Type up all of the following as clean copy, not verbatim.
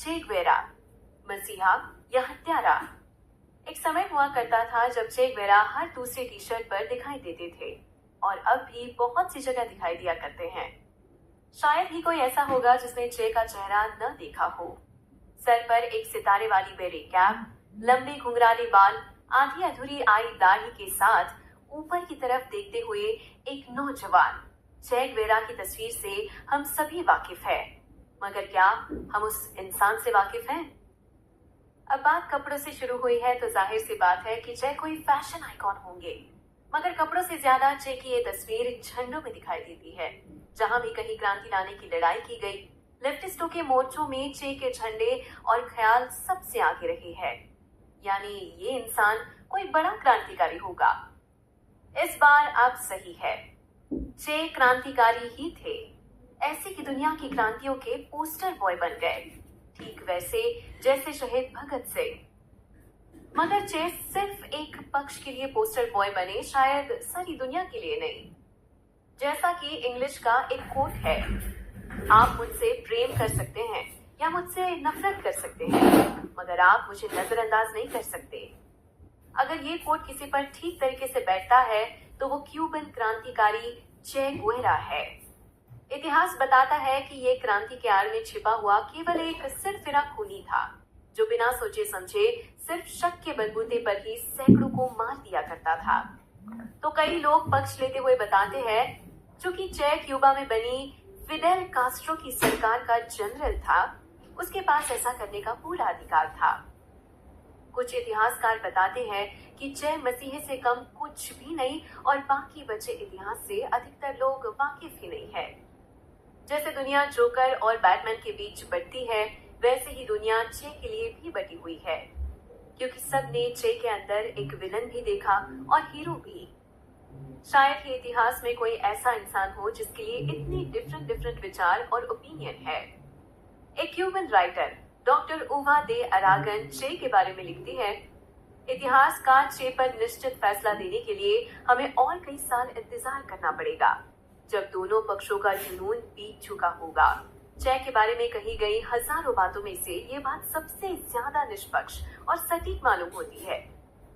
चे गुवेरा, मसीहा या हत्यारा। एक समय हुआ करता था जब चे गुवेरा हर दूसरे टी शर्ट पर दिखाई देते थे और अब भी बहुत सी जगह दिखाई दिया करते हैं। शायद ही कोई ऐसा होगा जिसने चे का चेहरा न देखा हो। सर पर एक सितारे वाली बेरे कैप, लंबे घुंघराले बाल, आधी अधूरी आई दाढ़ी के साथ ऊपर की तरफ देखते हुए एक नौजवान चे गुवेरा की तस्वीर से हम सभी वाकिफ है। मगर क्या हम उस इंसान से वाकिफ हैं? अब बात कपड़ों से शुरू हुई है तो जाहिर सी बात है कि चे कोई फैशन आइकॉन होंगे, मगर कपड़ों से ज्यादा चे की ये तस्वीर झंडों में दिखाई देती है। जहां भी कहीं क्रांति लाने की लड़ाई की गई, लेफ्टिस्टों के मोर्चों में चे के झंडे और ख्याल सबसे आगे रहे हैं। यानी ये इंसान कोई बड़ा क्रांतिकारी होगा। इस बार आप सही है, चे क्रांतिकारी ही थे। ऐसे की दुनिया की क्रांतियों के पोस्टर बॉय बन गए, ठीक वैसे जैसे शहीद भगत सिंह। मगर चे सिर्फ एक पक्ष के लिए पोस्टर बॉय बने, शायद सारी दुनिया के लिए नहीं। जैसा कि इंग्लिश का एक कोट है, आप मुझसे प्रेम कर सकते हैं या मुझसे नफरत कर सकते हैं, मगर आप मुझे नजरअंदाज नहीं कर सकते। अगर ये कोट किसी पर ठीक तरीके से बैठता है तो वो क्यूबन क्रांतिकारी चे गुवेरा है। इतिहास बताता है कि ये क्रांति के आड़ में छिपा हुआ केवल एक सिरफिरा खूनी था, जो बिना सोचे समझे सिर्फ शक के बलबूते पर ही सैकड़ों को मार दिया करता था। तो कई लोग पक्ष लेते हुए बताते हैं, चूंकि चे क्यूबा में बनी फिडेल कास्ट्रो की सरकार का जनरल था, उसके पास ऐसा करने का पूरा अधिकार था। कुछ इतिहासकार बताते हैं कि चे मसीह से कम कुछ भी नहीं और बाकी बचे इतिहास से अधिकतर लोग वाकिफ ही नहीं है। जैसे दुनिया जोकर और बैटमैन के बीच बंटी है, वैसे ही दुनिया चे के लिए भी बटी हुई है, क्योंकि सब ने चे के अंदर एक विलन भी देखा और हीरो भी। शायद ही इतिहास में कोई ऐसा इंसान हो जिसके लिए इतनी डिफरेंट विचार और ओपिनियन है। एक क्यूबन राइटर डॉक्टर उवा दे अरागन चे के बारे में लिखती है, इतिहास का चे पर निश्चित फैसला देने के लिए हमें और कई साल इंतजार करना पड़ेगा, जब दोनों पक्षों का जुनून बीत चुका होगा। चे के बारे में कही गई हजारों बातों में से ये बात सबसे ज्यादा निष्पक्ष और सटीक मालूम होती है।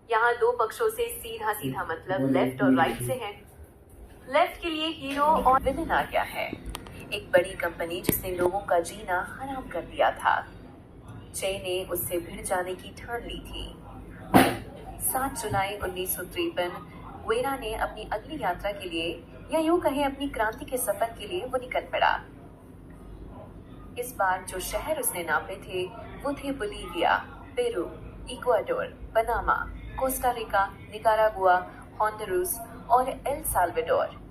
यहाँ दो पक्षों से सीधा सीधा मतलब लेफ्ट और राइट से है। लेफ्ट के लिए हीरो और विलेन आ गया है, एक बड़ी कंपनी जिसने लोगों का जीना हराम कर दिया था। चे ने उससे भिड़ जाने की ठान ली थी। 7 जुलाई 1953 गुवेरा ने अपनी अगली यात्रा के लिए, या यूं कहें अपनी क्रांति के सफर के लिए, वो निकल पड़ा। इस बार जो शहर उसने नापे थे वो थे Bolivia, Peru, Ecuador, Panama, Costa Rica, Nicaragua, Honduras और एल साल्वाडोर।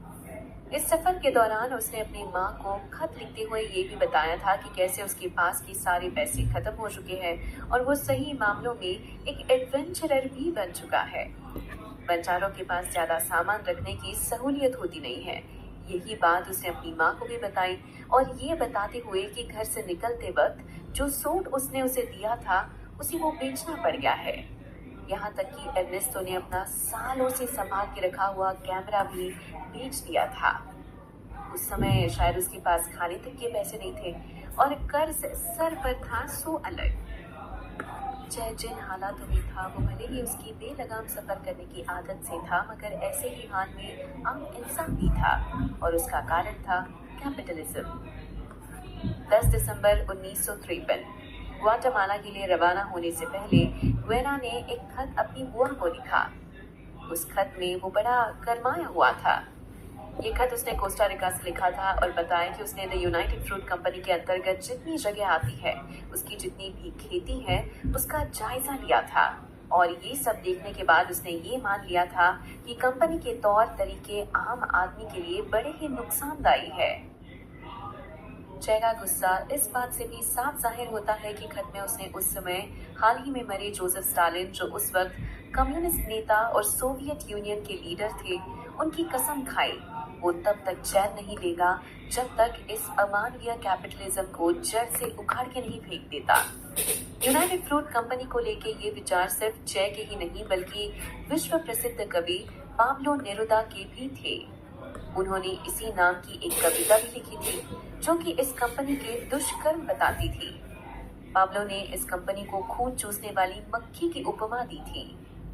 इस सफर के दौरान उसने अपनी माँ को खत लिखते हुए ये भी बताया था कि कैसे उसके पास के सारे पैसे खत्म हो चुके हैं और वो सही मामलों में एक एडवेंचरर भी बन चुका है। बंजारों के पास ज्यादा सामान रखने की सहूलियत होती नहीं है। यही बात उसने अपनी माँ को भी बताई और ये बताते हुए कि घर से निकलते वक्त जो सूट उसने उसे दिया था उसे वो बेचना पड़ गया है। यहाँ तक कि एर्नेस्टो ने अपना सालों से संभाल के रखा हुआ कैमरा भी बेच दिया था। उस समय शायद उसके पास खाने तक के पैसे नहीं थे और कर्ज सर पर था, सो अलग। चे जिन हालातों में था वो भले ही उसकी बेलगाम सफर करने की आदत से था, मगर ऐसे ही हाल में आम इंसान भी था और उसका कारण था कैपिटलिज्म। 10 दिसंबर 1953 ग्वाटेमाला के लिए रवाना होने से पहले गुवेरा ने एक खत अपनी बुआ को लिखा। उस खत में वो बड़ा गरमाया हुआ था। ये खत उसने कोस्टा रिका से लिखा था और बताया कि उसने द यूनाइटेड फ्रूट कंपनी के अंतर्गत जितनी जगह आती है, उसकी जितनी भी खेती है, उसका जायजा लिया था और ये सब देखने के बाद उसने ये मान लिया था कि कंपनी के तौर तरीके आम आदमी के लिए बड़े ही नुकसानदायी है। चे का गुस्सा इस बात से भी साफ जाहिर होता है कि खत में उसने उस समय हाल ही में मरे जोसेफ स्टालिन, जो उस वक्त कम्युनिस्ट नेता और सोवियत यूनियन के लीडर थे, उनकी कसम खाई वो तब तक चैन नहीं लेगा जब तक इस अमानवीय कैपिटलिज्म को जड़ से उखाड़ के नहीं फेंक देता। यूनाइटेड फ्रूट कंपनी को लेके ये विचार सिर्फ चे के ही नहीं बल्कि विश्व प्रसिद्ध कवि पाब्लो नेरुदा के भी थे। उन्होंने इसी नाम की एक कविता भी लिखी थी जो कि इस कंपनी के दुष्कर्म बताती थी। पाब्लो ने इस कंपनी को खून चूसने वाली मक्खी की उपमा दी थी।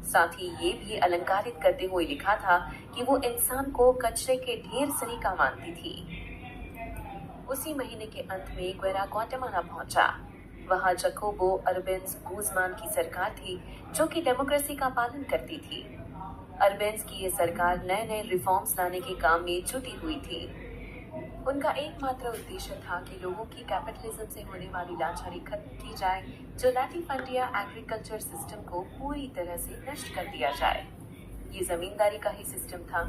साथ ही ये भी अलंकारित करते हुए लिखा था कि वो इंसान को कचरे के ढेर से का मानती थी। उसी महीने के अंत में ग्वेरा ग्वाटेमाला पहुंचा। वहां जकोबो अरबेंज गुज़मान की सरकार थी, जो कि डेमोक्रेसी का पालन करती थी। अरबेंज की ये सरकार नए नए रिफॉर्म्स लाने के काम में जुटी हुई थी। उनका एकमात्र उद्देश्य था कि लोगों की कैपिटलिज्म से होने वाली लाचारी खत्म की जाए, जो लैटिफंडिया एग्रीकल्चर सिस्टम को पूरी तरह से नष्ट कर दिया जाए। ये जमींदारी का ही सिस्टम था।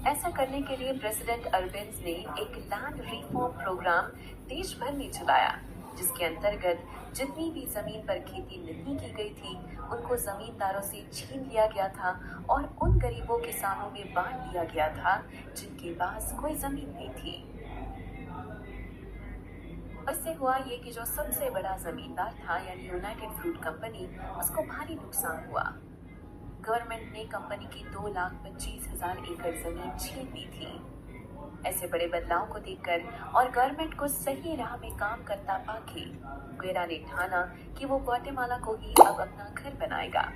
ऐसा करने के लिए प्रेसिडेंट अरबेंज ने एक लैंड रिफॉर्म प्रोग्राम देश भर में चलाया, जिसके अंतर्गत जितनी भी जमीन पर खेती नहीं की गई थी उनको जमींदारों से छीन लिया गया था और उन गरीबों किसानों में बांट दिया गया था जिनके पास कोई जमीन नहीं थी। इससे हुआ ये कि जो सबसे बड़ा जमींदार था यानी यूनाइटेड फ्रूट कंपनी, उसको भारी नुकसान हुआ। गवर्नमेंट ने कंपनी की 2,25,000 एकड़ जमीन छीन ली थी। ऐसे बड़े बदलाव को देखकर और गवर्नमेंट को सही राह में काम करता पाके ग्वेरा ने ठाना कि वो ग्वाटेमाला को ही अब अपना घर बनाएगा।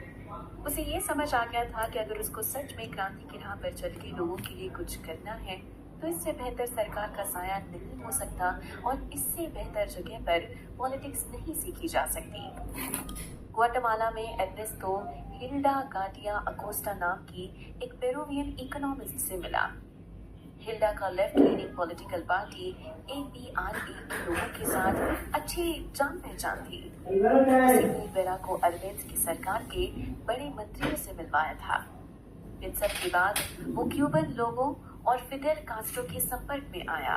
उसे ये समझ आ गया था कि अगर उसको सच में क्रांति की राह पर चल के लोगों के लिए कुछ करना है तो इससे बेहतर सरकार का साया नहीं हो सकता और इससे बेहतर जगह पर पॉलिटिक्स नहीं सीखी जा सकती। ग्वाटेमाला में एर्नेस्टो हिल्डा गार्डिया अकोस्टा नाम की एक पेरुवियन इकोनॉमिस्ट से मिला। हिल्डा का left leaning political party APRA के लोगों के साथ अच्छी जान पहचान थी। उसी ग्वेरा को अरबेंज की सरकार के बड़े मंत्रियों से मिलवाया था। इन सब के बाद वो क्यूबन लोगों और फिडेल कास्ट्रो के संपर्क में आया।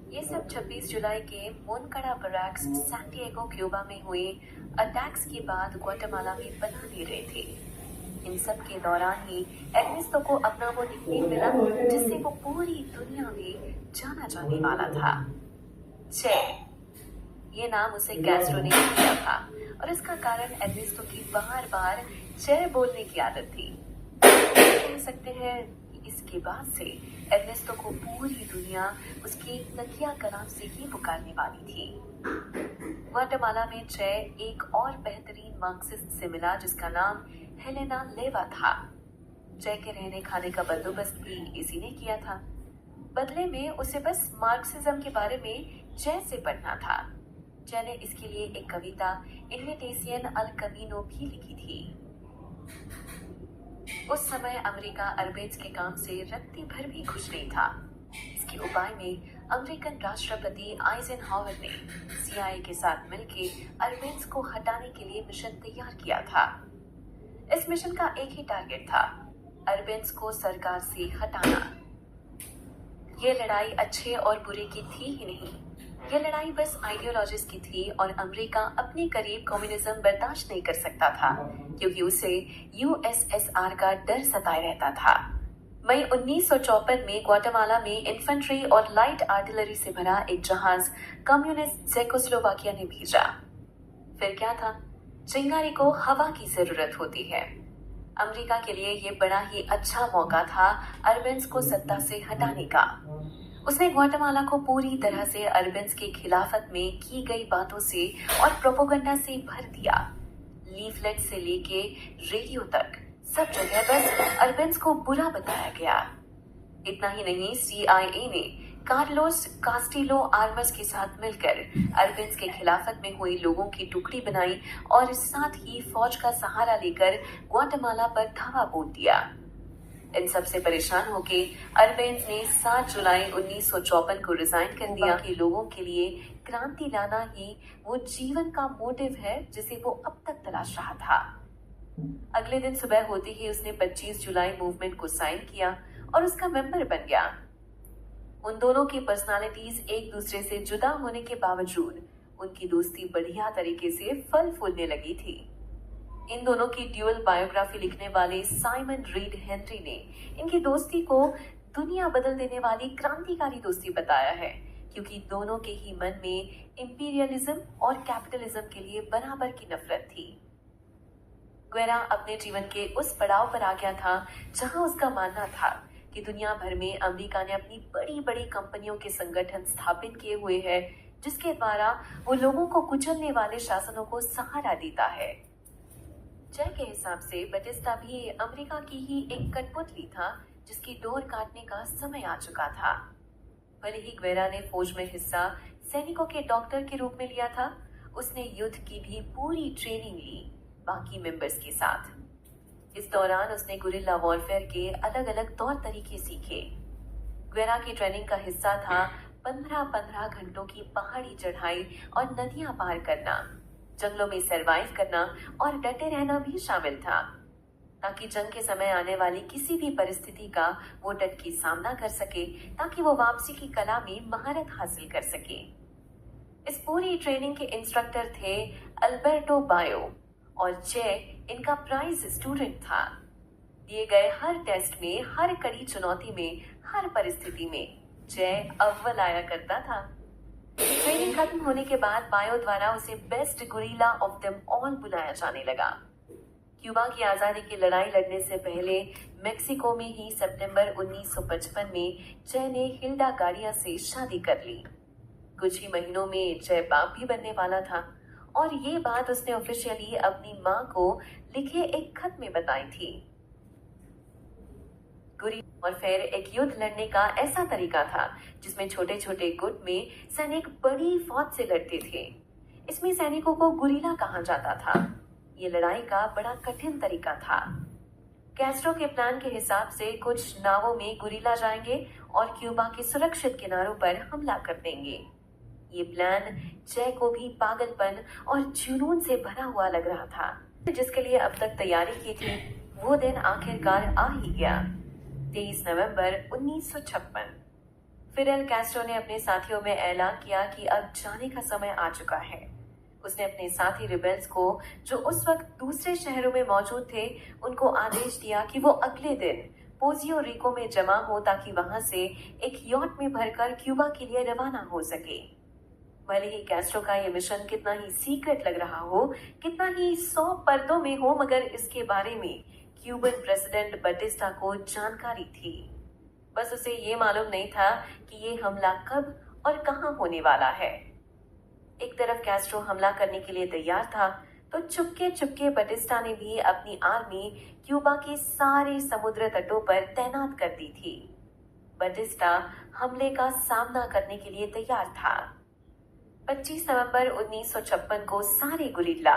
ये सब 26 जुलाई के मोनकाडा बैरक्स सैंटियागो क्यूबा में हुए अटैक्स के बाद ग्वाटेमाला में बना ले रहे थे। इन सब के दौरान ही एर्नेस्टो को अपना वो निकनेम मिला जिससे वो पूरी दुनिया में जाना जाने वाला था, चे। ये नाम उसे कैस्ट्रो ने दिया था और इसका कारण एर्नेस्टो की बार बार चे बोलने की आदत थी। कह सकते हैं इसके बाद से एर्नेस्टो को पूरी दुनिया उसकी तकिया कलाम से ही पुकारने वाली थी। ग्वाटेमाला में चे एक और बेहतरीन मार्क्सिस्ट से मिला जिसका नाम हेलेना लेवा था। चे के रहने खाने का बंदोबस्त भी इसी ने किया था। बदले में उसे बस मार्क्सिज्म के बारे में चे से पढ़ना था। चे ने इसके लिए एक कविता इन्विटेशन अल कमीनो भी लिखी थी। उस समय अमेरिका अरबेंज के काम से रत्ती भर भी खुश नहीं था। इसके उपाय में अमेरिकन राष्ट्रपति आइजनहावर ने CIA के साथ मिलकर अरबेंज को हटाने के लिए मिशन तैयार किया था। इस मिशन का एक ही टारगेट था, अरबेंज को सरकार से हटाना। ये लड़ाई अच्छे और बुरे की थी ही नहीं, ये लड़ाई बस आइडियोलॉजीज की थी और अमेरिका अपने करीब कम्युनिज्म बर्दाश्त नहीं कर सकता था क्योंकि उसे USSR का डर सताए रहता था। मई 1954 में ग्वाटेमाला में इन्फेंट्री और लाइट आर्टिलरी से भरा एक जहाज कम्युनिस्ट चेकोस्लोवाकिया ने भेजा। फिर क्या था, चिंगारी को हवा की जरूरत होती है। अमेरिका के लिए ये बड़ा ही अच्छा मौका था अरबेंज को सत्ता से हटाने का। उसने ग्वाटेमाला को पूरी तरह से अरबेंज के खिलाफत में की गई बातों से और प्रोपोगंडा से भर दिया। लीफलेट से लेके रेडियो तक सब जगह बस अरबेंज को बुरा बताया गया। इतना ही नहीं, CIA ने कार्लोस कास्टिलो आर्मस के साथ मिलकर अरबेंज के खिलाफत में हुए लोगों की टुकड़ी बनाई और साथ ही फौज का सहारा लेकर ग्वाटेमाला पर धावा बोल दिया। इन सब से परेशान होके अरबेंज ने 7 जुलाई 1954 को रिजाइन कर दिया कि लोगों के लिए क्रांति लाना ही वो जीवन का मोटिव है जिसे वो अब तक तलाश रहा था। अगले दिन सुबह होते ही उसने 25 जुलाई मूवमेंट को साइन किया और उसका मेंबर बन गया। उन दोनों की पर्सनालिटीज एक दूसरे से जुदा होने के बावजूद उनकी दोस्ती बढ़िया तरीके से फल फूलने लगी थी। इन दोनों की ड्यूअल बायोग्राफी लिखने वाले साइमन रीड हेनरी ने इनकी दोस्ती को दुनिया बदल देने वाली क्रांतिकारी दोस्ती बताया है क्योंकि दोनों के ही मन में इंपीरियलिज्म और कैपिटलिज्म के लिए बराबर की नफरत थी। ग्वेरा अपने जीवन के उस पड़ाव पर आ गया था जहां उसका मानना था कि दुनिया भर में अमेरिका ने अपनी बड़ी बड़ी कंपनियों के संगठन स्थापित किए हुए हैं जिसके द्वारा वो लोगों को कुचलने वाले शासनों को सहारा देता है। जय के हिसाब से बटिस्टा भी अमेरिका की ही एक कठपुतली था जिसकी डोर काटने का समय आ चुका था। भले ही ग्वेरा ने फौज में हिस्सा सैनिकों के डॉक्टर के रूप में लिया था, उसने युद्ध की भी पूरी ट्रेनिंग ली बाकी मेंबर्स के साथ। इस दौरान उसने गुरिल्ला वॉरफेयर के अलग अलग तौर तरीके सीखे। ग्वेरा की ट्रेनिंग का हिस्सा था 15-15 घंटों की पहाड़ी चढ़ाई और नदियां पार करना, जंगलों में सरवाइव करना और डटे रहना भी शामिल था, ताकि जंग के समय आने वाली किसी भी परिस्थिति का वो डट के सामना कर सके, ताकि वो वापसी की कला में महारत हासिल कर सके। इस पूरी ट्रेनिंग के इंस्ट्रक्टर थे अल्बर्टो बायो और जय इनका प्राइज स्टूडेंट था। दिए गए हर टेस्ट में, हर कड़ी चुनौती में, हर परिस्थिति में जय अव्वल आया करता था। ट्रेनिंग खत्म होने के बाद बायो द्वारा उसे best guerrilla of them all बुलाया जाने लगा। क्यूबा की आजादी की लड़ाई लड़ने से पहले मेक्सिको में ही सितंबर 1955 में जय ने हिल्डा गार्डिया से शादी कर ली। कुछ ही महीनों में जय बाप भी बनने वाला था और ये बात उसने ऑफिशियली अपनी माँ को लिखे एक खत में बताई थी। गुरिल्ला वॉरफेयर एक युद्ध लड़ने का ऐसा तरीका था जिसमें छोटे छोटे गुट में सैनिक बड़ी फौज से लड़ते थे। इसमें सैनिकों को गुरिल्ला कहा जाता था। ये लड़ाई का बड़ा कठिन तरीका था। कैस्ट्रो के प्लान के हिसाब से कुछ नावों में गुरिल्ला जाएंगे और क्यूबा के सुरक्षित किनारों पर हमला कर देंगे। ये प्लान जय को भी पागलपन और जुनून से भरा हुआ लग रहा था। जिसके लिए अब तक तैयारी की थी, वो दिन आखिरकार आ ही गया। 23 नवंबर 1956 फिडेल कैस्ट्रो ने अपने साथियों में ऐलान किया कि अब जाने का समय आ चुका है। उसने अपने साथी रिबेल्स को, जो उस वक्त दूसरे शहरों में मौजूद थे, उनको आदेश दिया कि वो अगले दिन पोजियो रिको में जमा हो ताकि वहां से एक यॉट में भरकर क्यूबा के लिए रवाना हो सके। भले ही कैस्ट्रो का ये मिशन कितना ही सीक्रेट लग रहा हो, कितना ही 100 पर्दों में हो, मगर इसके बारे में क्यूबन प्रेसिडेंट बटिस्टा को जानकारी थी। बस उसे ये मालूम नहीं था कि ये हमला कब और कहां होने वाला है। एक तरफ कैस्ट्रो हमला करने के लिए तैयार था, तो चुपके चुपके बटिस्टा ने भी अपनी आर्मी क्यूबा के सारे समुद्र तटों पर तैनात कर दी थी। बटिस्टा हमले का सामना करने के लिए तैयार था। 25 नवंबर 1956 को सारे गुरिल्ला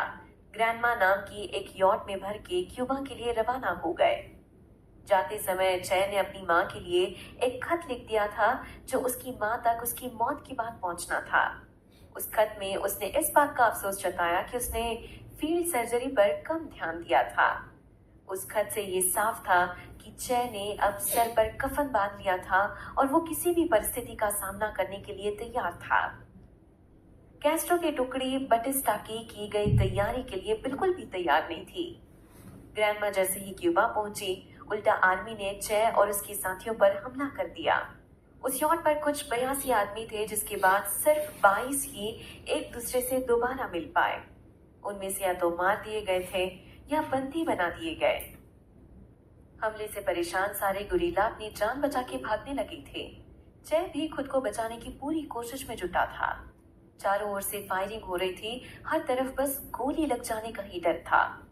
ग्रैंडमा नाम की एक यॉट में भर के क्यूबा के लिए रवाना हो गए। जाते समय जय ने अपनी माँ के लिए एक खत लिख दिया था, जो उसकी माँ तक उसकी मौत की बात पहुंचना था। उस खत में उसने इस बात का अफसोस जताया कि उसने फील्ड सर्जरी पर कम ध्यान दिया था। उस खत से ये साफ था कि जय ने अब सर पर कफन बांध लिया था और वो किसी भी परिस्थिति का सामना करने के लिए तैयार था। कैस्ट्रो की टुकड़ी बटिस्टा की गई तैयारी के लिए बिल्कुल भी तैयार नहीं थी। ग्रैंडमा जैसे ही क्यूबा पहुंची, उल्टा आर्मी ने जय और उसके साथियों पर हमला कर दिया। उस यॉट पर कुछ 82 आदमी थे, जिसके बाद सिर्फ 22 ही एक दूसरे से दोबारा मिल पाए। उनमें से या तो मार दिए गए थे या बंदी बना दिए गए। हमले से परेशान सारे गुरिल्ला अपनी जान बचा के भागने लगे थे। जय भी खुद को बचाने की पूरी कोशिश में जुटा था। चारों ओर से फायरिंग हो रही थी, हर तरफ बस गोली लग जाने का ही डर था।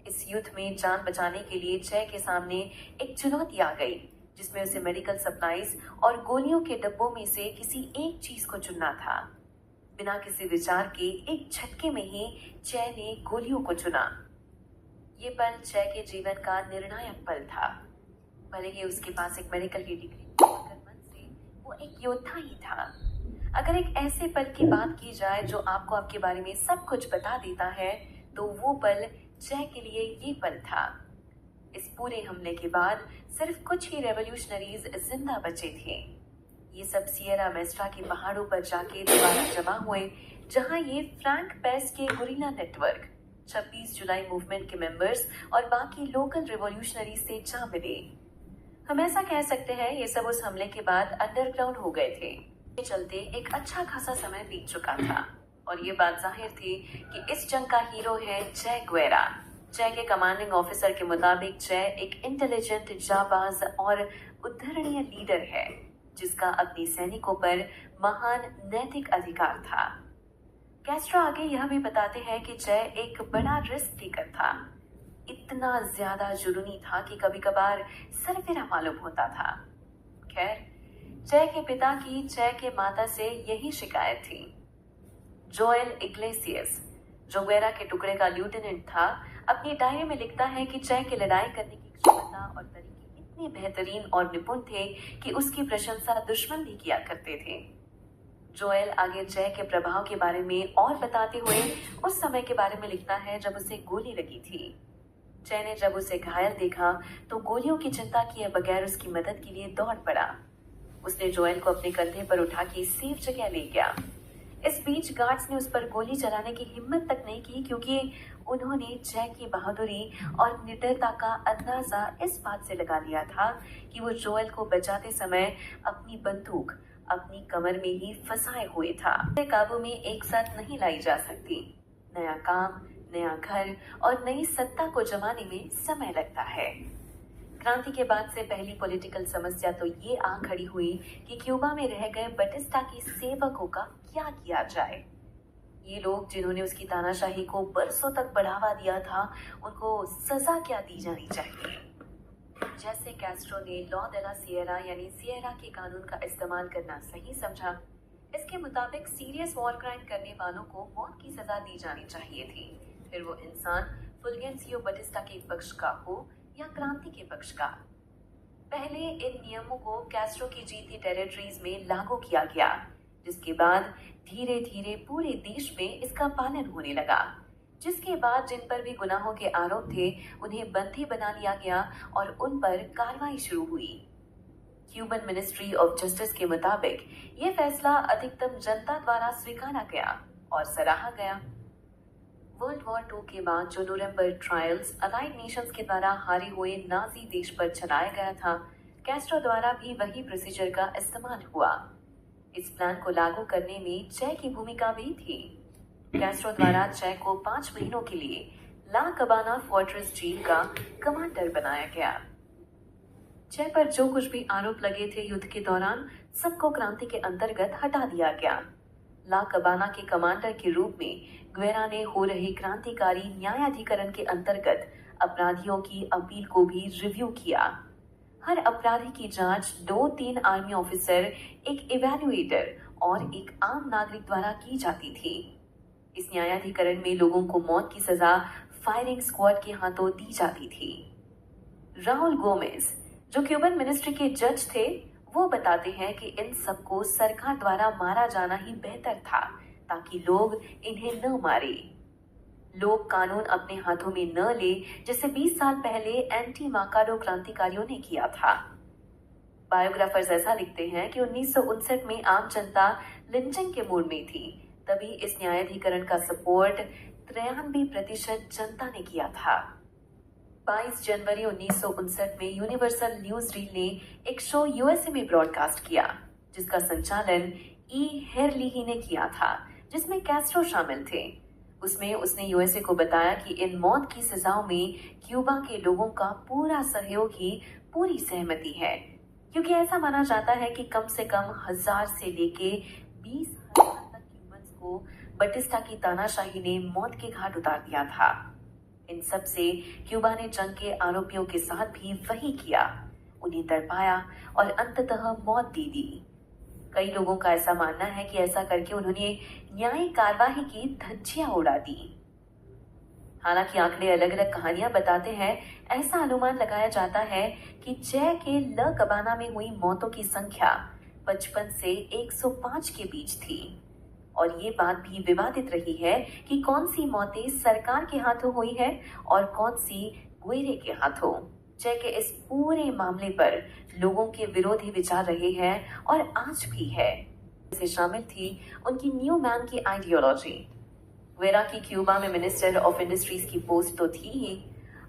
इस युद्ध में जान बचाने के लिए जय के सामने एक चुनौती आ गई, जिसमें उसे मेडिकल सप्लाईज और गोलियों के डब्बों में से किसी एक चीज को चुनना था। बिना किसी विचार के एक झटके में ही जय ने गोलियों को चुना। ये पल जय के जीवन का निर्णायक पल था। भले ही उसके पास एक मेडिकल की डिग्री मगर मन से वो एक योद्धा ही था। अगर एक ऐसे पल की बात की जाए जो आपको आपके बारे में सब कुछ बता देता है, तो वो पल जय के लिए ये पल था। इस पूरे हमले के बाद सिर्फ कुछ ही रेवोल्यूशनरीज जिंदा बचे थे। ये सब सियरा मेस्ट्रा के पहाड़ों पर जाके दोबारा जमा हुए, जहां ये फ्रैंक पेस के गुरिल्ला नेटवर्क, 26 जुलाई मूवमेंट के मेंबर्स और बाकी लोकल रेवोल्यूशनरी से जा मिले। हम ऐसा कह सकते हैं ये सब उस हमले के बाद अंडरग्राउंड हो गए थे। चलते एक अच्छा खासा समय बीत चुका था और ये बात जाहिर थी कि इस जंग का हीरो है जय ग्वेरा। जय के कमांडिंग ऑफिसर के मुताबिक जय एक इंटेलिजेंट, जाबाज और उद्धरणीय लीडर है, जिसका अपने सैनिकों पर महान नैतिक अधिकार था। कैस्ट्रो आगे यह भी बताते हैं कि चे एक बड़ा रिस्क टेकर था। इतना ज्यादा जुनूनी था कि कभी कभार सरफिरा मालूम होता था। खैर, चे के पिता की चे के माता से यही शिकायत थी। जोएल इग्लेसियस, जो गुएरा के टुकड़े का लेफ्टिनेंट था, अपनी डायरी में लिखता है कि चे की लड़ाई करने की क्षमता और तरीके इतने बेहतरीन और निपुण थे कि उसकी प्रशंसा दुश्मन भी किया करते थे। जोएल आगे चे के प्रभाव के बारे में और बताते हुए उस समय के बारे में लिखता है जब उसे गोली लगी थी। चे ने जब उसे घायल देखा तो गोलियों की चिंता किए बगैर उसकी मदद के लिए दौड़ पड़ा। उसने जोएल को अपने कंधे पर उठा के सेफ जगह ले गया। इस बीच गार्ड्स ने उस पर गोली चलाने की हिम्मत तक नहीं की, क्योंकि उन्होंने चे की बहादुरी और निडरता का अंदाजा इस बात से लगा लिया था कि वो जोएल को बचाते समय अपनी बंदूक अपनी कमर में ही फंसाए हुए था। काबू में एक साथ नहीं लाई जा सकती। नया काम, नया घर और नई सत्ता को जमाने में समय लगता है। क्रांति के बाद से पहली पॉलिटिकल समस्या तो ये आ खड़ी हुई कि क्यूबा में रह गए बटिस्टा के सेवकों का क्या किया जाए। ये लोग जिन्होंने उसकी तानाशाही को बरसों तक बढ़ावा दिया था, उनको सजा क्या दी जानी चाहिए। जैसे कैस्ट्रो ने लॉ de la Sierra यानी सिएरा के कानून का इस्तेमाल करना सही समझा, इसके मुताबिक सीरियस वॉर क्राइम करने वालों को मौत की सजा दी जानी चाहिए थी, फिर वो इंसान फुल्गेंसियो बटिस्टा के पक्ष का हो या क्रांति के पक्ष का। पहले इन नियमों को कैस्ट्रो की जीती टेरिटरीज में लागू किया गया, जिसके बाद धीरे धीरे पूरे देश में इसका पालन होने लगा। जिसके बाद जिन पर भी गुनाहों के आरोप थे उन्हें बंदी बना लिया गया और उन पर कार्रवाई शुरू हुई। क्यूबन मिनिस्ट्री ऑफ जस्टिस के मुताबिक ये फैसला अधिकतम जनता द्वारा स्वीकारा गया और सराहा गया। वर्ल्ड वॉर 2 के बाद जो न्यूरेमबर्ग ट्रायल्स अलाइड नेशंस के द्वारा हारे हुए नाजी देश पर चलाया गया था, कैस्ट्रो द्वारा भी वही प्रोसीजर का इस्तेमाल हुआ। इस प्लान को लागू करने में चे की भूमिका भी थी। कैस्ट्रो द्वारा चे को 5 महीनों के लिए ला कबाना फोर्ट्रेस जेल का कमांडर बनाया गया। चे पर जो कुछ भी आरोप लगे थे युद्ध के दौरान, सबको क्रांति के अंतर्गत हटा दिया गया। ला कबाना के कमांडर के रूप में गुएरा ने हो रहे क्रांतिकारी न्यायाधिकरण के अंतर्गत अपराधियों की अपील को भी रिव्यू किया। हर अपराधी की जांच 2-3 आर्मी ऑफिसर, एक इवैल्यूएटर और एक आम नागरिक द्वारा की जाती थी। इस न्यायाधिकरण में लोगों को मौत की सजा फायरिंग स्क्वाड के हाथों दी जाती थी। राउल गोमेज, जो क्यूबन मिनिस्ट्री के जज थे, वो बताते हैं कि इन सबको सरकार द्वारा मारा जाना ही बेहतर था, ताकि लोग इन्हें न मारे। लोग कानून अपने हाथों में न ले, जैसे 20 साल पहले एंटी माकाडो क्रांतिकारियों ने किया था। बायोग्राफर्स ऐसा लिखते हैं कि 1959 में आम जनता लिंचिंग के मूड में थी, तभी इस न्यायाधिकरण का सपोर्ट 93% जनता ने किया था। 22 जनवरी 1959 में यूनिवर्सल न्यूज रील ने एक शो यूएसए में ब्रॉडकास्ट किया, जिसका संचालन ई हेरलीही ने किया था, जिसमें कैस्ट्रो शामिल थे। उसमें उसने यूएसए को बताया कि इन मौत की सजाओं में क्यूबा के लोगों का पूरा सहयोग ही पूरी सहमति है, क्योंकि ऐसा माना जाता है कि कम से कम 1000 से लेके 20,000 तक क्यूबन्स को बटिस्टा की तानाशाही ने मौत के घाट उतार दिया था। इन सब से क्यूबा ने जंग के आरोपियों के साथ भी वही किया, उन्हें तड़पाया और अंततः मौत दे दी। कई लोगों का ऐसा मानना है कि ऐसा करके उन्होंने न्यायिक कार्यवाही की धज्जियां उड़ा दी। हालांकि आंकड़े अलग अलग कहानियां बताते हैं। ऐसा अनुमान लगाया जाता है कि चे के ल कबाना में हुई मौतों की संख्या 55 से 105 के बीच थी, और ये बात भी विवादित रही है कि कौन सी मौतें सरकार के हाथों हुई है और कौन सी गुएरे के हाथों। चे के इस पूरे मामले पर लोगों के विरोधी विचार रहे हैं और आज भी है। इसे शामिल थी उनकी न्यू मैन की आइडियोलॉजी। गुएरा की क्यूबा में मिनिस्टर ऑफ इंडस्ट्रीज की पोस्ट तो थी ही,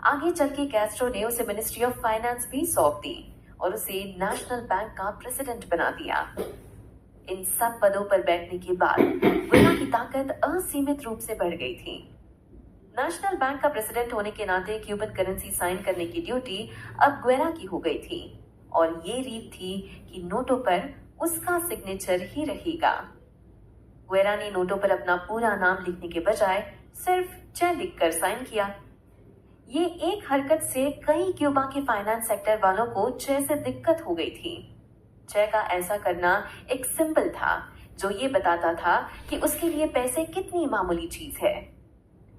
आगे चल के कैस्ट्रो ने उसे मिनिस्ट्री ऑफ फाइनेंस भी सौंप दी और उसे नेशनल बैंक का प्रेसिडेंट बना दिया। इन सब पदों पर बैठने के बाद गुएरा की ताकत असीमित रूप से बढ़ गई थी। नेशनल बैंक का प्रेसिडेंट होने के नाते क्यूबन करेंसी साइन करने की ड्यूटी अब गुएरा की हो गई थी। और ये रीत थी कि नोटों पर उसका सिग्नेचर ही रहेगा। गुएरा ने नोटों पर अपना पूरा नाम लिखने के बजाय सिर्फ चे लिखकर साइन किया। ये एक हरकत से कई क्यूबा के फाइनेंस सेक्टर वालों को चे से दिक्कत हो गई थी। चे का ऐसा करना एक सिंबल था जो ये बताता था कि उसके लिए पैसे कितनी मामूली चीज है।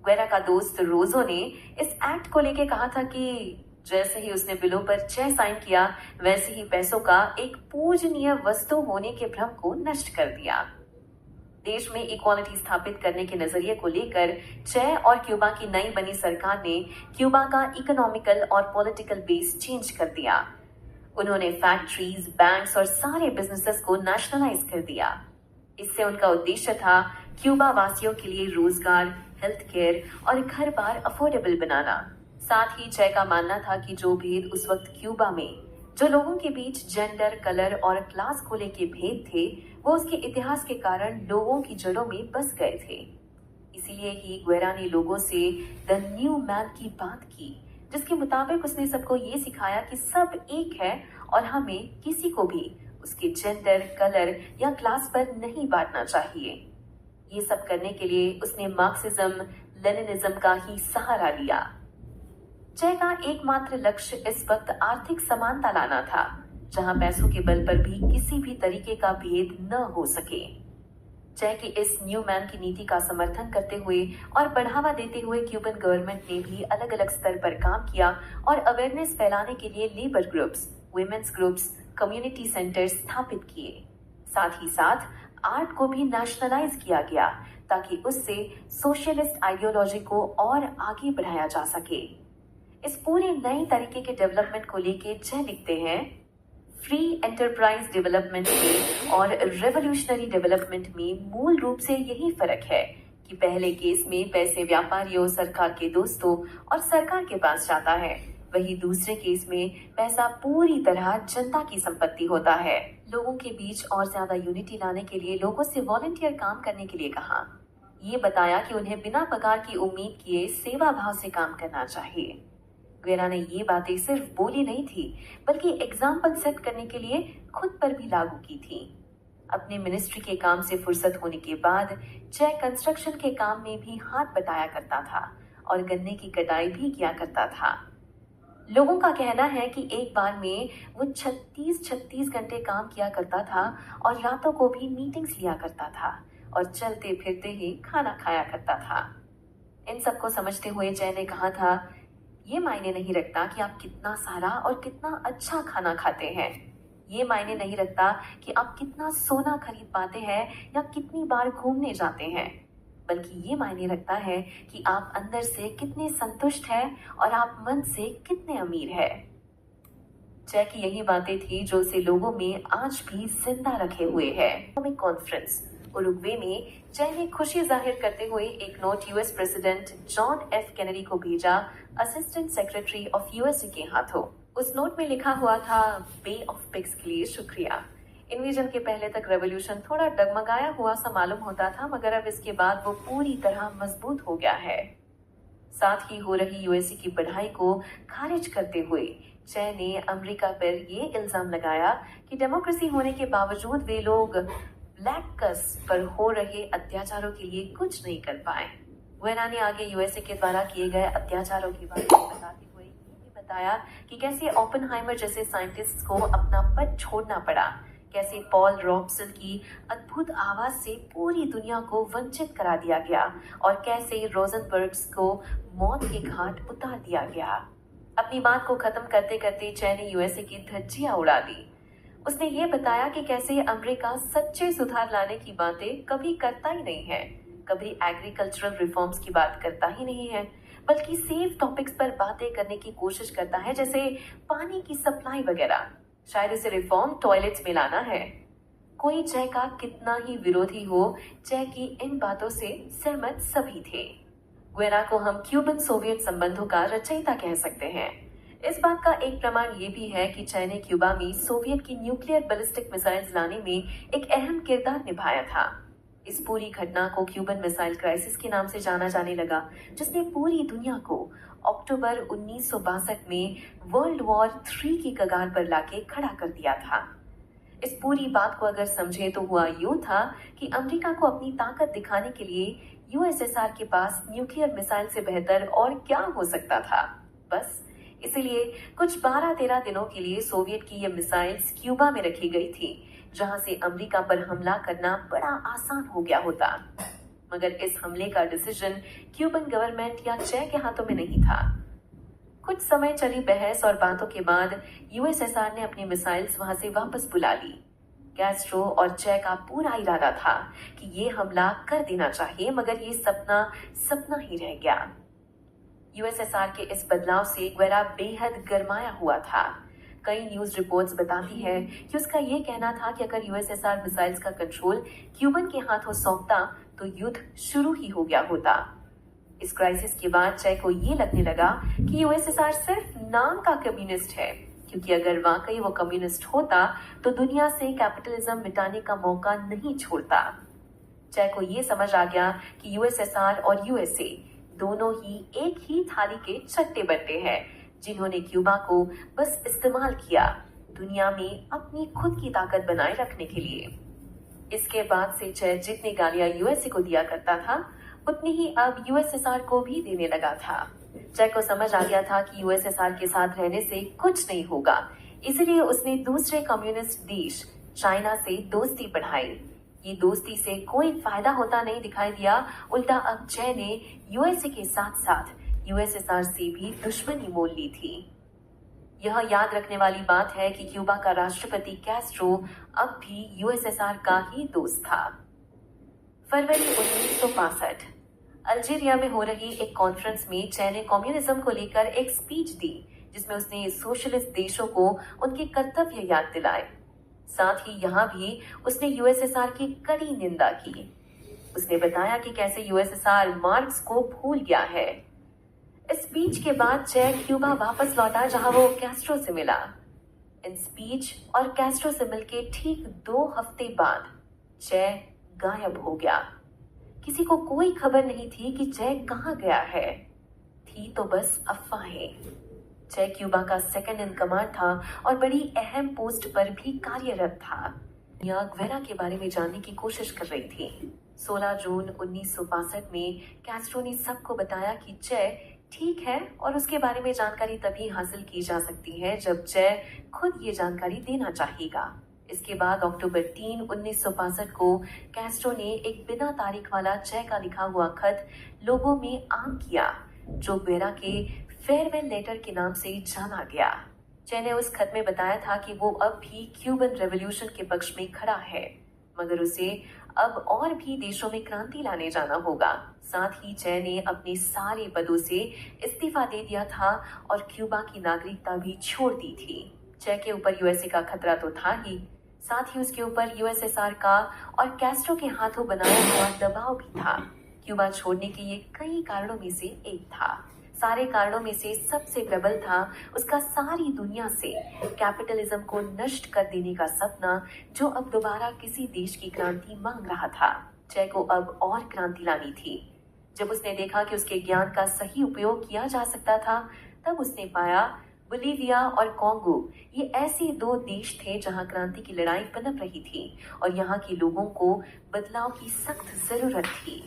गुएरा का दोस्त रोजो ने इस एक्ट को लेके कहा था कि जैसे ही उसने बिलों पर चे साइन किया, वैसे ही पैसों का एक पूजनीय वस्तु होने के भ्रम को नष्ट कर दिया। देश में इक्वालिटी स्थापित करने के नजरिए को लेकर चे और क्यूबा की नई बनी सरकार ने क्यूबा का इकोनॉमिकल और पॉलिटिकल बेस चेंज कर दिया। उन्होंने फैक्ट्रीज, बैंक्स और सारे बिजनेसेस को नेशनलाइज कर दिया। इससे उनका उद्देश्य था क्यूबा वासियों के लिए रोजगार, हेल्थ केयर और घर बार अफोर्डेबल बनाना। साथ ही चे का मानना था कि जो भेद उस वक्त क्यूबा में जो लोगों के बीच जेंडर, कलर और क्लास को लेके भेद थे, वो उसके इतिहास के कारण लोगों की जड़ों में बस गए थे। इसीलिए ही गुएरा ने लोगों से द न्यू मैन की बात की, जिसके मुताबिक उसने सबको ये सिखाया कि सब एक है और हमें किसी को भी उसके जेंडर, कलर या क्लास पर नहीं बांटना चाहिए। ये सब करने के लिए उसने मार्क्सिज्म, लेनिनिज्म का ही सहारा लिया। चे का एकमात्र लक्ष्य इस वक्त आर्थिक समानता लाना था, जहां पैसों के बल पर भी किसी भी तरीके का भेद न हो सके। चे की इस न्यू मैन की नीति का समर्थन करते हुए और बढ़ावा देते हुए क्यूबन गवर्नमेंट ने भी अलग अलग स्तर पर काम किया और अवेयरनेस फैलाने के लिए labour groups, women's groups, community centres स्थापित किए। साथ ही साथ आर्ट को भी नेशनलाइज किया गया ताकि उससे सोशलिस्ट आइडियोलॉजी को और आगे बढ़ाया जा सके। इस पूरे नए तरीके के डेवलपमेंट को लेके चे लिखते हैं, फ्री एंटरप्राइज डेवलपमेंट में और रेवोल्यूशनरी डेवलपमेंट में मूल रूप से यही फर्क है कि पहले केस में पैसे व्यापारियों, सरकार के दोस्तों और सरकार के पास जाता है, वही दूसरे केस में पैसा पूरी तरह जनता की संपत्ति होता है। लोगों के बीच और ज्यादा यूनिटी लाने के लिए लोगों से वॉलंटियर काम करने के लिए कहा। ये बताया कि उन्हें बिना पगार की उम्मीद किए सेवा भाव से काम करना चाहिए। गुएरा ने ये बातें सिर्फ बोली नहीं थी, बल्कि एग्जाम्पल सेट करने के लिए खुद पर भी लागू की थी। अपने मिनिस्ट्री के काम से फुर्सत होने के बाद चे कंस्ट्रक्शन के काम में भी हाथ बटाया करता था और गन्ने की कटाई भी किया करता था। लोगों का कहना है कि एक बार में वो 36 घंटे काम किया करता था और रातों को भी मीटिंग्स लिया करता था और चलते फिरते ही खाना खाया करता था। इन सबको समझते हुए चे ने कहा था, ये मायने नहीं रखता कि आप कितना सारा और कितना अच्छा खाना खाते हैं। ये मायने नहीं रखता कि आप कितना सोना खरीद पाते हैं या कितनी बार घूमने जाते हैं, बल्कि ये मायने रखता है कि आप अंदर से कितने संतुष्ट हैं और आप मन से कितने अमीर हैं। चे की यही बातें थी जो उसे लोगों में आज भी जिंदा रखे हुए है। कॉन्फ्रेंस उरुग्वे में चे ने खुशी जाहिर करते हुए एक note US president John F Kennedy को भेजा, असिस्टेंट सेक्रेटरी ऑफ यूएसए के हाथों। उस नोट में लिखा हुआ था, बे ऑफ पिग्स के लिए शुक्रिया। इन्वेजन के पहले तक रेवोल्यूशन थोड़ा डगमगाया हुआ सा मालूम होता था, मगर अब इसके बाद वो पूरी तरह मजबूत हो गया है। साथ ही हो रही यूएसए की बढ़ाई को खारिज करते हुए चे ने अमेरिका पर ये इल्जाम लगाया कि डेमोक्रेसी होने के बावजूद वे लोग ब्लैक कस पर हो रहे अत्याचारों के लिए कुछ नहीं कर पाए। गुएरा ने आगे यूएसए के द्वारा किए गए अत्याचारों की बात बताते हुए ये भी बताया कि कैसे ओपेनहाइमर जैसे साइंटिस्ट को अपना पद छोड़ना पड़ा, कैसे पॉल रॉबसन की अद्भुत आवाज से पूरी दुनिया को वंचित करा दिया गया और कैसे रोजनबर्ग्स को मौत के घाट उतार दिया गया। अपनी बात को खत्म करते करते चे ने यूएसए की धज्जियां उड़ा दी। उसने ये बताया कि कैसे अमेरिका सच्चे सुधार लाने की बातें कभी करता ही नहीं है, कभी एग्रीकल्चरल रिफॉर्म्स की बात करता ही नहीं है, बल्कि सेफ टॉपिक्स पर बातें करने की कोशिश करता है, जैसे पानी की सप्लाई वगैरह। शायद उसे रिफॉर्म टॉयलेट्स में लाना है। कोई चे का कितना ही विरोधी हो, चे की इन बातों से सहमत सभी थे। गुएरा को हम क्यूबन सोवियत संबंधों का रचयिता कह सकते हैं। इस बात का एक प्रमाण ये भी है कि चे ने क्यूबा में सोवियत की न्यूक्लियर बैलिस्टिक मिसाइल्स लाने में एक अहम किरदार निभाया था। इस पूरी घटना को क्यूबन मिसाइल क्राइसिस के नाम से जाना जाने लगा, जिसने पूरी दुनिया को अक्टूबर 1962 में वर्ल्ड वॉर 3 की कगार पर लाके खड़ा कर दिया था। इस पूरी बात को अगर समझे तो हुआ यूं था कि अमेरिका को अपनी ताकत दिखाने के लिए यूएसएसआर के पास न्यूक्लियर मिसाइल से बेहतर और क्या हो सकता था। बस इसलिए कुछ 12-13 दिनों के लिए सोवियत की ये मिसाइल्स क्यूबा में रखी गई थी, जहां से अमेरिका पर हमला करना बड़ा आसान हो गया होता। मगर इस हमले का डिसीजन क्यूबन गवर्नमेंट या चे के हाथों में नहीं था। कुछ समय चली बहस और बातों के बाद यूएसएसआर ने अपनी मिसाइल्स वहां से वापस बुला ली। कैस्ट्रो और चे का पूरा इरादा था कि ये हमला कर देना चाहिए, मगर ये सपना ही रह गया। यूएसएसआर के इस बदलाव से ग्वेरा बेहद गरमाया हुआ था। कई न्यूज रिपोर्ट्स बताती है कि उसका ये कहना था कि अगर यूएसएसआर मिसाइल्स का कंट्रोल क्यूबन के हाथों सौंपता तो युद्ध शुरू ही हो गया होता। इस क्राइसिस के बाद चे को ये लगने लगा कि यूएसएसआर सिर्फ नाम का कम्युनिस्ट है, क्योंकि अगर वाकई वो कम्युनिस्ट होता तो दुनिया से कैपिटलिज्म मिटाने का मौका नहीं छोड़ता। चे को ये समझ आ गया कि यूएसएसआर और यूएसए दोनों ही एक ही थाली के चट्टे बट्टे हैं, जिन्होंने क्यूबा को बस इस्तेमाल किया दुनिया में अपनी खुद की ताकत बनाए रखने के लिए। इसके बाद से चे जितनी गालियां यूएसए को दिया करता था, उतनी ही अब यूएसएसआर को भी देने लगा था। चे को समझ आ गया था कि यूएसएसआर के साथ रहने से कुछ नहीं होगा, इसलिए उसने दूसरे कम्युनिस्ट देश चाइना से दोस्ती बढ़ाई। ये दोस्ती से कोई फायदा होता नहीं दिखाई दिया, उल्टा अब चे ने यूएसए के साथ साथ यूएसएसआर से भी दुश्मनी मोल ली थी। यह याद रखने वाली बात है कि क्यूबा का राष्ट्रपति कैस्ट्रो अब भी यूएसएसआर का ही दोस्त था। फरवरी 1965 अल्जीरिया में हो रही एक कॉन्फ्रेंस में चे ने कम्युनिज्म को लेकर एक स्पीच दी, जिसमें उसने सोशलिस्ट देशों को उनके कर्तव्य याद दिलाए। साथ ही यहाँ भी उसने यूएसएसआर की कड़ी निंदा की। उसने बताया कि कैसे यूएसएसआर मार्क्स को भूल गया है। इस स्पीच के बाद चे क्यूबा वापस लौटा, जहां वो कैस्ट्रो से मिला। इन स्पीच और कैस्ट्रो से मिलके ठीक 2 हफ्ते बाद चे गायब हो गया। किसी को कोई खबर नहीं थी कि चे कहाँ गया है। थी तो बस अफवाहें। चे क्यूबा का सेकंड इन कमांड था और बड़ी अहम पोस्ट पर भी कार्यरत था। या ग्वेरा के बारे में जानने की कोशिश कर रही थी। 16 जून 1965 में कैस्ट्रो ने सबको बताया कि चे ठीक है, और उसके बारे में जानकारी तभी हासिल की जा सकती है जब चे खुद ये जानकारी देना चाहेगा। इसके बाद अक्टूबर 3, 1965 को कैस्ट्रो ने एक बिना तारीख वाला चे का लिखा हुआ खत लोगों में आम किया, जो ग्वेरा के फेयरवेल लेटर के नाम से जाना गया। चे ने उस खत में बताया था कि वो अब भी क्यूबन रेवोल्यूशन के पक्ष में खड़ा है, मगर उसे अब और भी देशों में क्रांति लाने जाना होगा। साथ ही चे ने अपने सारे पदों से इस्तीफा दे दिया था और क्यूबा की नागरिकता भी छोड़ दी थी। चे के ऊपर यूएसए का खतरा तो था ही, साथ ही उसके ऊपर यूएसएसआर का और कैस्ट्रो के हाथों बनाया हुआ दबाव भी था। क्यूबा छोड़ने के ये कई कारणों में से एक था। सारे कारणों में से सबसे प्रबल था उसका सारी दुनिया से कैपिटलिज्म को नष्ट कर देने का सपना, जो अब दोबारा किसी देश की क्रांति मांग रहा था। चे को अब और क्रांति लानी थी। जब उसने देखा कि उसके ज्ञान का सही उपयोग किया जा सकता था, तब उसने पाया बोलीविया और कॉन्गो ये ऐसे 2 देश थे जहां क्रांति की लड़ाई पनप रही थी और यहाँ के लोगों को बदलाव की सख्त जरूरत थी।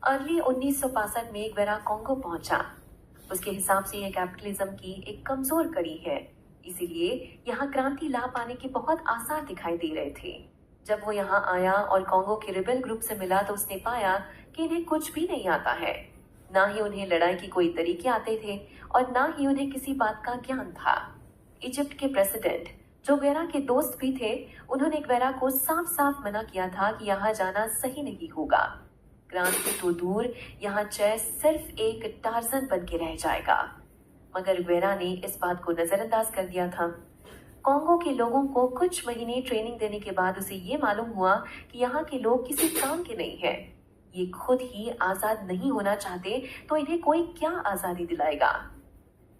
अर्ली 1965 में ग्वेरा कॉन्गो पहुंचा। उसके हिसाब से यह कैपिटलिज्म की एक कमजोर कड़ी है, इसीलिए यहाँ क्रांति ला पाने के बहुत आसार दिखाई दे रहे थे। जब वो यहाँ आया और कॉन्गो के रिबेल ग्रुप से मिला तो उसने पाया कि इन्हें कुछ भी नहीं आता है। ना ही उन्हें लड़ाई की कोई तरीके आते थे और ना ही उन्हें किसी बात का ज्ञान था। इजिप्ट के प्रेसिडेंट, जो ग्वेरा के दोस्त भी थे, उन्होंने ग्वेरा को साफ साफ मना किया था कि यहाँ जाना सही नहीं होगा। क्रांति तो दूर, यहाँ चे सिर्फ एक टार्जन बन के रह जाएगा। मगर ग्वेरा ने इस बात को नजरअंदाज कर दिया था। कॉन्गो के लोगों को कुछ महीने ट्रेनिंग देने के बाद उसे ये मालूम हुआ कि यहाँ के लोग किसी काम के नहीं हैं। ये खुद ही आजाद नहीं होना चाहते तो इन्हें कोई क्या आजादी दिलाएगा।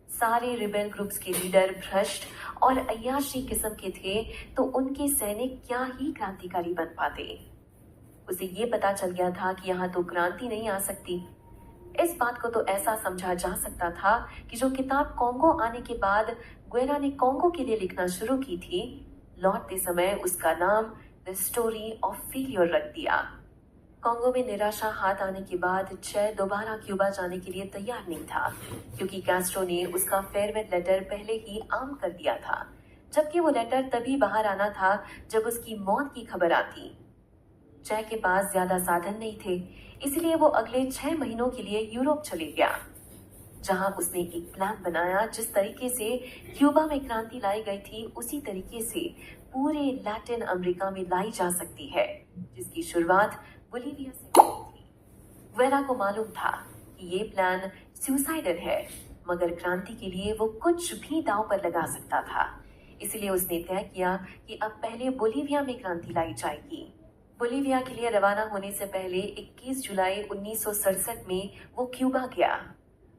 सारे रिबेल ग्रुप्स के लीडर भ्रष्ट और अय्याशी किस्म के थे, तो उनके सैनिक क्या ही क्रांतिकारी बन पाते। उसे ये पता चल गया था कि यहाँ तो क्रांति नहीं आ सकती। इस बात को तो ऐसा समझा जा सकता था कि जो किताब कॉन्गो आने के बाद ग्वेरा ने कॉन्गो के लिए लिखना शुरू की थी, लौटते समय उसका नाम द स्टोरी ऑफ फेलियर रख दिया। कॉन्गो में निराशा हाथ आने के बाद चे दोबारा क्यूबा जाने के लिए तैयार नहीं था, क्योंकि कैस्ट्रो ने उसका फेयरवेल लेटर पहले ही आम कर दिया था, जबकि वो लेटर तभी बाहर आना था जब उसकी मौत की खबर आती। चे के पास ज्यादा साधन नहीं थे, इसलिए वो अगले 6 महीनों के लिए यूरोप चले गया, जहां उसने एक प्लान बनाया जिस तरीके से क्यूबा में क्रांति लाई गई थी उसी तरीके से पूरे लैटिन अमेरिका में लाई जा सकती है, जिसकी शुरुआत बोलीविया से हुई थी। ग्वेरा को मालूम था कि ये प्लान सुसाइडल है, मगर क्रांति के लिए वो कुछ भी दांव पर लगा सकता था, इसलिए उसने तय किया कि अब पहले बोलीविया में क्रांति लाई जाएगी। बोलीविया के लिए रवाना होने से पहले 21 जुलाई 1967 में वो क्यूबा गया।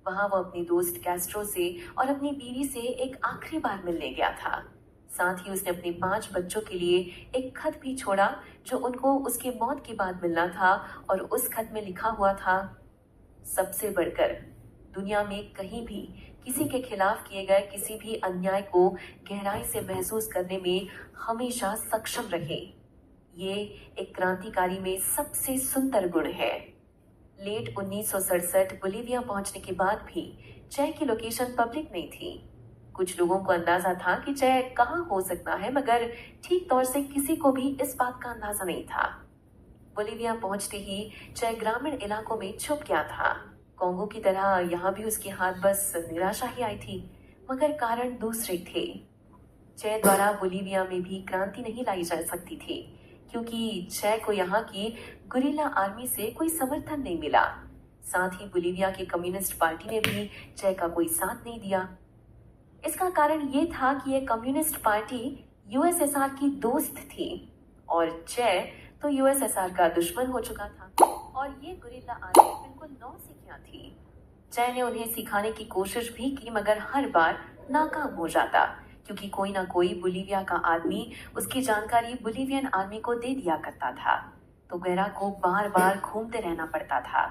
वहां वो अपने दोस्त कैस्ट्रो से और अपनी बीवी से एक आखिरी बार मिलने गया था। साथ ही उसने अपने 5 बच्चों के लिए एक खत भी छोड़ा जो उनको उसके मौत के बाद मिलना था, और उस खत में लिखा हुआ था, सबसे बढ़कर दुनिया में कहीं भी किसी के खिलाफ किए गए किसी भी अन्याय को गहराई से महसूस करने में हमेशा सक्षम रहे। ये एक क्रांतिकारी में सबसे सुंदर गुण है। लेट 1967 बोलीविया पहुंचने के बाद भी चे की लोकेशन पब्लिक नहीं थी। कुछ लोगों को अंदाजा था कि चे कहाँ हो सकता है, मगर ठीक तौर से किसी को भी इस बात का अंदाजा नहीं था। बोलीविया पहुंचते ही चे ग्रामीण इलाकों में छुप गया था। कॉन्गो की तरह यहाँ भी उसके हाथ बस निराशा ही आई थी, मगर कारण दूसरे थे। चे द्वारा बोलीविया में भी क्रांति नहीं लाई जा सकती थी, क्योंकि चे को यहाँ की गुरिल्ला आर्मी से कोई समर्थन नहीं मिला। साथ ही बोलीविया की कम्युनिस्ट पार्टी ने भी चे का कोई साथ नहीं दिया। इसका कारण ये था कि ये कम्युनिस्ट पार्टी यूएसएसआर की दोस्त थी, और चे तो यूएसएसआर का दुश्मन हो चुका था, और ये गुरिल्ला आर्मी बिल्कुल नौसिखिया थी। चे ने उन्हें सिखाने की कोशिश भी की, मगर हर बार नाकाम हो जाता, क्योंकि कोई ना कोई बोलीविया का आदमी उसकी जानकारी बोलीवियन आर्मी को दे दिया करता था, तो ग्वेरा को बार बार घूमते रहना पड़ता था।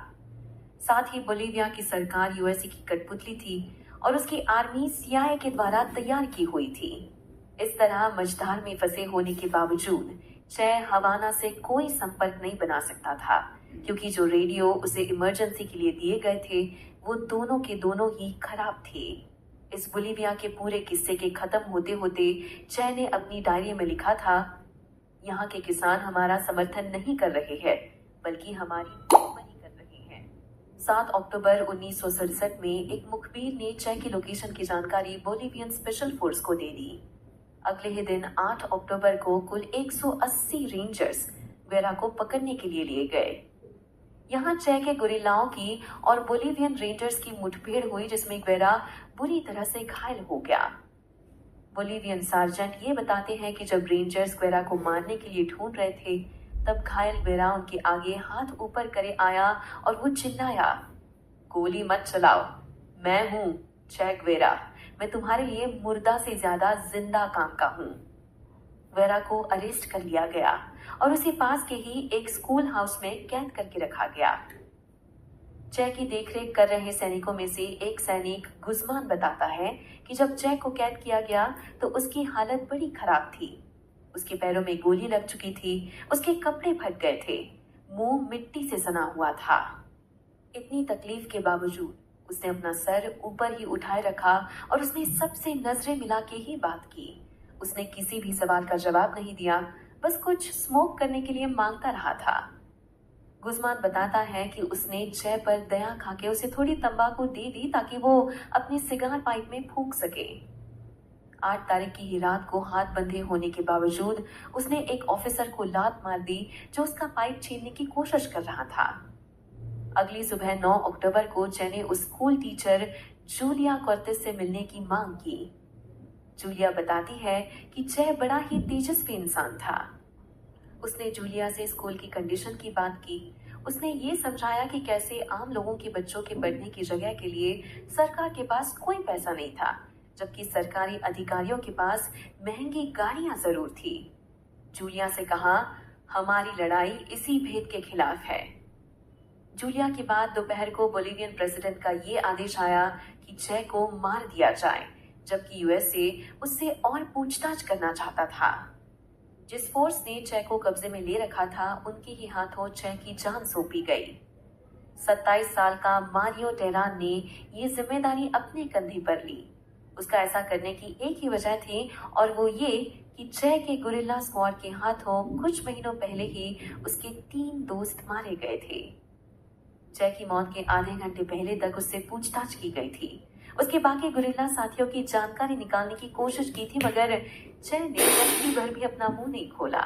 साथ ही बोलीविया की सरकार यूएसए की कठपुतली थी और उसकी आर्मी सीआईए के द्वारा तैयार की हुई थी। इस तरह मझधार में फंसे होने के बावजूद चे हवाना से कोई संपर्क नहीं बना सकता था, क्योंकि जो रेडियो उसे इमरजेंसी के लिए दिए गए थे वो दोनों के दोनों ही खराब थे। इस बोलीविया के पूरे किस्से के खत्म होते होते चे ने अपनी डायरी में लिखा था, यहाँ के किसान हमारा समर्थन नहीं कर रहे हैं, बल्कि हमारी दुश्मनी कर रहे हैं। 7 अक्टूबर 1967 में एक मुखबिर ने चे की लोकेशन की जानकारी बोलीवियन स्पेशल फोर्स को दे दी। अगले ही दिन 8 अक्टूबर को कुल 180 रेंजर्स ग्वेरा को पकड़ने के लिए गए। यहाँ चे के गुरिल्लाओं की और बोलीवियन रेंजर्स की मुठभेड़ हुई, जिसमें ग्वेरा बुरी तरह से घायल हो गया। बोलीवियन सार्जेंट ये बताते हैं कि जब रेंजर्स ग्वेरा को मारने के लिए ढूंढ रहे थे, तब घायल ग्वेरा उनके आगे हाथ ऊपर करे आया और वो चिल्लाया, गोली मत चलाओ, मैं हूँ चे ग्वेरा, मैं तुम्हारे लिए मुर्दा से ज्यादा जिंदा काम का हूँ। ग्वेरा को अरेस्ट कर लिया गया और उसे पास के ही एक स्कूल हाउस में कैद करके रखा गया। चे की देखरेख कर रहे सैनिकों में से एक सैनिक गुज़मान बताता है कि जब चे को कैद किया गया तो उसकी हालत बड़ी खराब थी। उसके पैरों में गोली लग चुकी थी, उसके कपड़े फट गए थे, मुंह मिट्टी से सना हुआ था। इतनी तकलीफ के बावजूद उसने अपना सर ऊपर ही उठाए रखा और उसने सबसे नजरें मिला के ही बात की। उसने किसी भी सवाल का जवाब नहीं दिया, बस कुछ स्मोक करने के लिए मांगता रहा था। गुज़मान बताता है कि उसने चे पर दया खाके उसे थोड़ी तंबाकू दे दी ताकि वो अपनी सिगार पाइप में फूंक सके। 8 तारीख की ही रात को हाथ बंधे होने के बावजूद उसने एक ऑफिसर को लात मार दी जो उसका पाइप छीनने की कोशिश कर रहा था। अगली सुबह 9 अक्टूबर को चे ने उस स्कूल टीचर जूलिया कॉर्टिस से मिलने की मांग की। जूलिया बताती है कि चे बड़ा ही तेजस्वी इंसान था। उसने जूलिया से स्कूल की कंडीशन की बात की। उसने ये समझाया कि कैसे आम लोगों के बच्चों के पढ़ने की जगह के लिए सरकार के पास कोई पैसा नहीं था, जबकि सरकारी अधिकारियों के पास महंगी गाड़ियां जरूर थी। जूलिया से कहा, हमारी लड़ाई इसी भेद के खिलाफ है। जूलिया के बाद दोपहर को बोलिवियन प्रेसिडेंट का ये आदेश आया कि चे को मार दिया जाए, जबकि यूएसए उससे और पूछताछ करना चाहता था। जिस फोर्स ने चे को कब्जे में ले रखा था, उनके ही हाथों चे की जान सौंपी गई। 27 साल का मारियो टेरान ने ये जिम्मेदारी अपने कंधे पर ली। उसका ऐसा करने की एक ही वजह थी, और वो ये कि चे के गुरिल्ला स्क्वाड के हाथों कुछ महीनों पहले ही उसके 3 दोस्त मारे गए थे। चे की मौत के आधे घंटे पहले तक उससे पूछताछ की गई थी। उसके बाकी गुरिल्ला साथियों की जानकारी निकालने की कोशिश की थी, मगर चे ने जिंदगी भर भी अपना मुंह नहीं खोला।